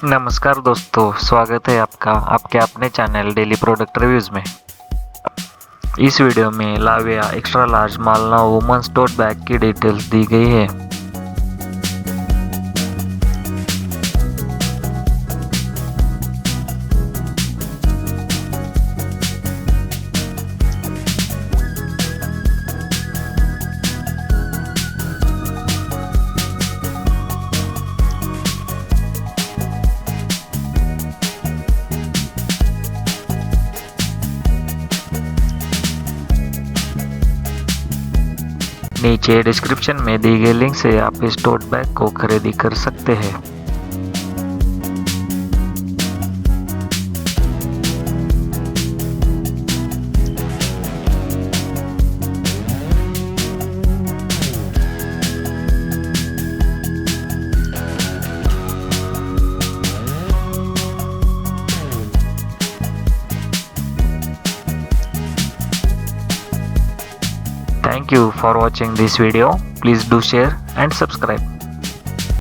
नमस्कार दोस्तों, स्वागत है आपका आपके अपने चैनल डेली प्रोडक्ट रिव्यूज़ में। इस वीडियो में लाविया एक्स्ट्रा लार्ज मालनोव वुमेन्स टोट बैग की डिटेल्स दी गई है। नीचे डिस्क्रिप्शन में दी गई लिंक से आप इस टोट बैग को खरीदी कर सकते हैं। Thank you for watching this video. Please do share and subscribe.